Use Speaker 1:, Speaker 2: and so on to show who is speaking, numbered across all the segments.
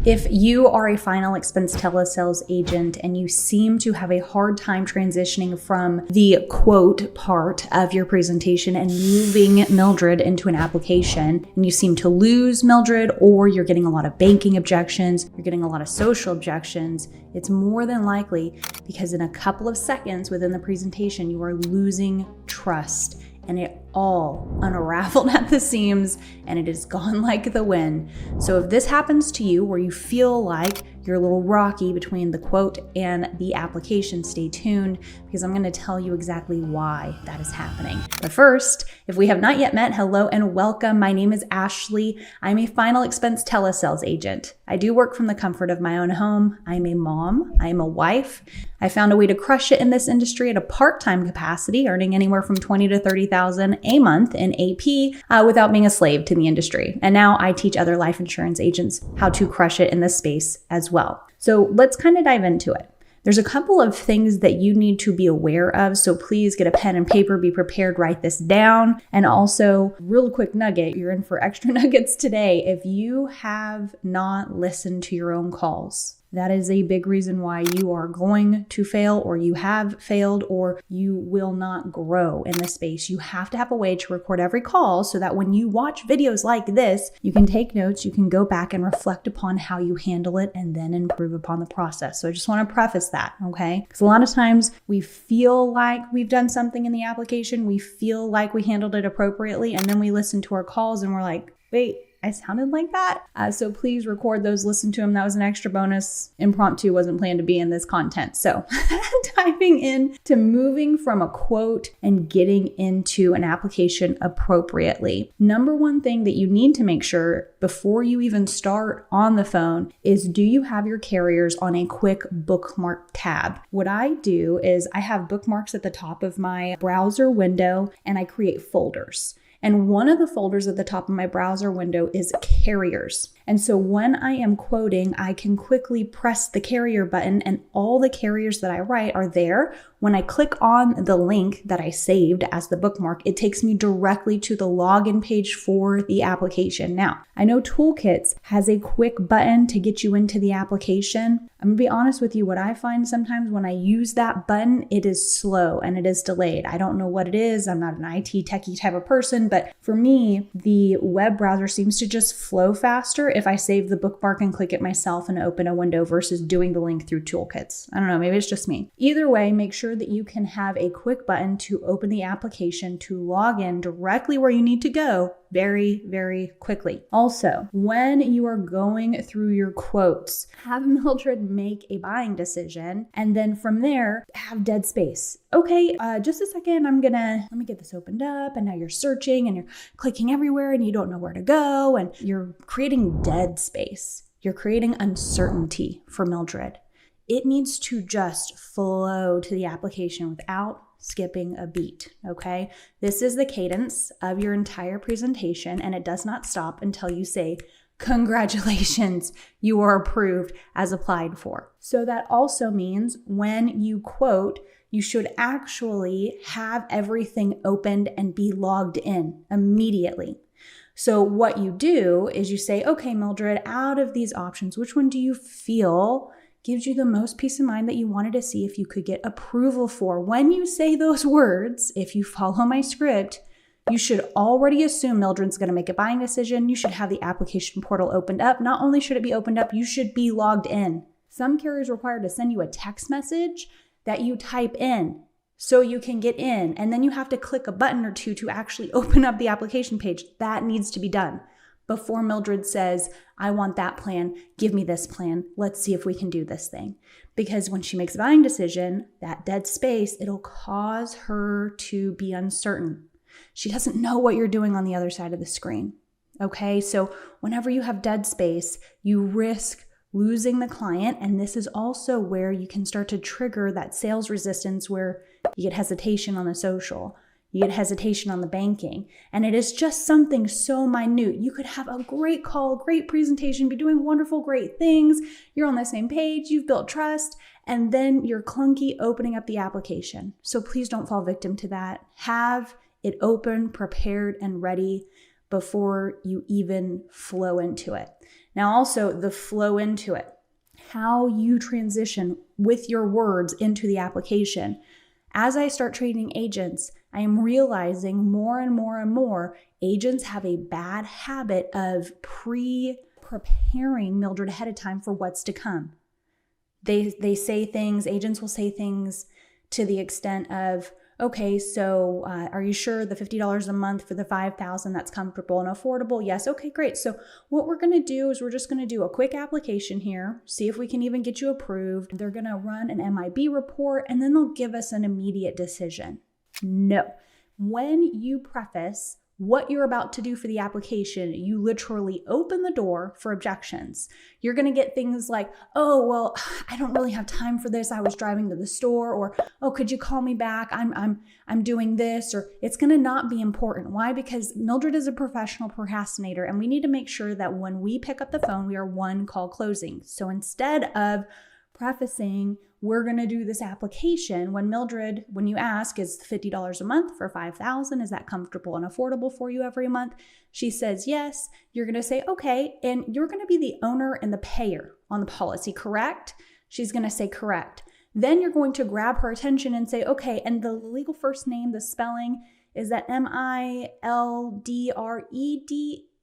Speaker 1: If you are a final expense telesales agent and you seem to have a hard time transitioning from the quote part of your presentation and moving Mildred into an application, and you seem to lose Mildred, or you're getting a lot of banking objections, you're getting a lot of social objections, it's more than likely because in a couple of seconds within the presentation, you are losing trust. And it all unraveled at the seams and it is gone like the wind. So if this happens to you where you feel like you're a little rocky between the quote and the application, stay tuned because I'm going to tell you exactly why that is happening. But first, if we have not yet met, hello and welcome. My name is Ashley. I'm a final expense telesales agent. I do work from the comfort of my own home. I'm a mom. I'm a wife. I found a way to crush it in this industry at a part-time capacity, earning anywhere from $20,000 to $30,000 a month in AP without being a slave to the industry. And now I teach other life insurance agents how to crush it in this space as well. So let's kind of dive into it. There's a couple of things that you need to be aware of. So please get a pen and paper, be prepared, write this down. And also, real quick nugget, you're in for extra nuggets today. If you have not listened to your own calls, that is a big reason why you are going to fail, or you have failed, or you will not grow in this space. You have to have a way to record every call so that when you watch videos like this, you can take notes, you can go back and reflect upon how you handle it and then improve upon the process. So I just want to preface that, okay? Because a lot of times we feel like we've done something in the application, we feel like we handled it appropriately, and then we listen to our calls and we're like, wait, I sounded like that. So please record those, listen to them. That was an extra bonus. Impromptu wasn't planned to be in this content. So diving in to moving from a quote and getting into an application appropriately. Number one thing that you need to make sure before you even start on the phone is, do you have your carriers on a quick bookmark tab? What I do is I have bookmarks at the top of my browser window and I create folders. And one of the folders at the top of my browser window is carriers. And so when I am quoting, I can quickly press the carrier button and all the carriers that I write are there. When I click on the link that I saved as the bookmark, it takes me directly to the login page for the application. Now, I know Toolkits has a quick button to get you into the application. I'm gonna be honest with you, what I find sometimes when I use that button, it is slow and it is delayed. I don't know what it is. I'm not an IT techie type of person, but for me, the web browser seems to just flow faster if I save the bookmark and click it myself and open a window versus doing the link through Toolkits. I don't know, maybe it's just me. Either way, make sure that you can have a quick button to open the application to log in directly where you need to go very, very quickly. Also, when you are going through your quotes, have Mildred make a buying decision, and then from there, have dead space. Okay, just a second, let me get this opened up, and now you're searching and you're clicking everywhere and you don't know where to go, and you're creating dead space. You're creating uncertainty for Mildred. It needs to just flow to the application without skipping a beat, okay? This is the cadence of your entire presentation, and it does not stop until you say, congratulations, you are approved as applied for. So that also means when you quote, you should actually have everything opened and be logged in immediately. So what you do is you say, okay, Mildred, out of these options, which one do you feel gives you the most peace of mind that you wanted to see if you could get approval for? When you say those words, if you follow my script, you should already assume Mildred's going to make a buying decision. You should have the application portal opened up. Not only should it be opened up, you should be logged in. Some carriers require to send you a text message that you type in so you can get in, and then you have to click a button or two to actually open up the application page. That needs to be done before Mildred says, I want that plan, give me this plan, let's see if we can do this thing. Because when she makes a buying decision, that dead space, it'll cause her to be uncertain. She doesn't know what you're doing on the other side of the screen, okay? So whenever you have dead space, you risk losing the client, and this is also where you can start to trigger that sales resistance where you get hesitation on the social. You get hesitation on the banking, and it is just something so minute. You could have a great call, great presentation, be doing wonderful, great things. You're on the same page, you've built trust, and then you're clunky opening up the application. So please don't fall victim to that. Have it open, prepared, and ready before you even flow into it. Now also the flow into it, how you transition with your words into the application. As I start training agents, I am realizing more and more and more agents have a bad habit of preparing Mildred ahead of time for what's to come. They say things, agents will say things to the extent of, okay, so are you sure the $50 a month for the $5,000, that's comfortable and affordable? Yes, okay, great. So what we're gonna do is we're just gonna do a quick application here, see if we can even get you approved. They're gonna run an MIB report and then they'll give us an immediate decision. No, when you preface what you're about to do for the application, you literally open the door for objections. You're going to get things like, oh, well, I don't really have time for this. I was driving to the store, or, oh, could you call me back? I'm doing this, or it's going to not be important. Why? Because Mildred is a professional procrastinator, and we need to make sure that when we pick up the phone, we are one call closing. So instead of prefacing, we're going to do this application, when you ask, is $50 a month for $5,000, is that comfortable and affordable for you every month? She says yes. You're going to say, okay, and you're going to be the owner and the payer on the policy, correct? She's going to say correct. Then you're going to grab her attention and say, okay, and the legal first name, the spelling, is that Mildred?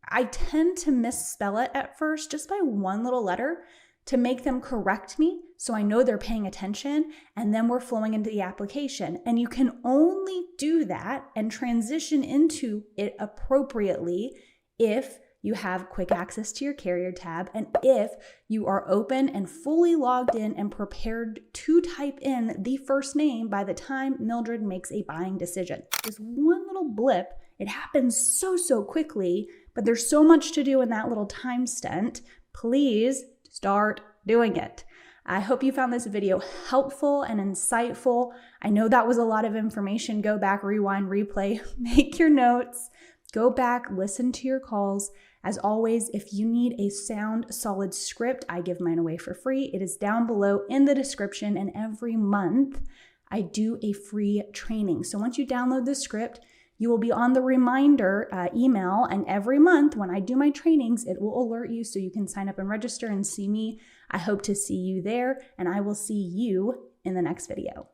Speaker 1: I tend to misspell it at first just by one little letter to make them correct me, so I know they're paying attention, and then we're flowing into the application. And you can only do that and transition into it appropriately if you have quick access to your carrier tab, and if you are open and fully logged in and prepared to type in the first name by the time Mildred makes a buying decision. This one little blip, it happens so quickly, but there's so much to do in that little time stint. Please start doing it. I hope you found this video helpful and insightful. I know that was a lot of information. Go back, rewind, replay, make your notes, go back, listen to your calls. As always, if you need a sound, solid script, I give mine away for free. It is down below in the description, and every month I do a free training. So once you download the script, you will be on the reminder email, and every month when I do my trainings, it will alert you so you can sign up and register and see me. I hope to see you there, and I will see you in the next video.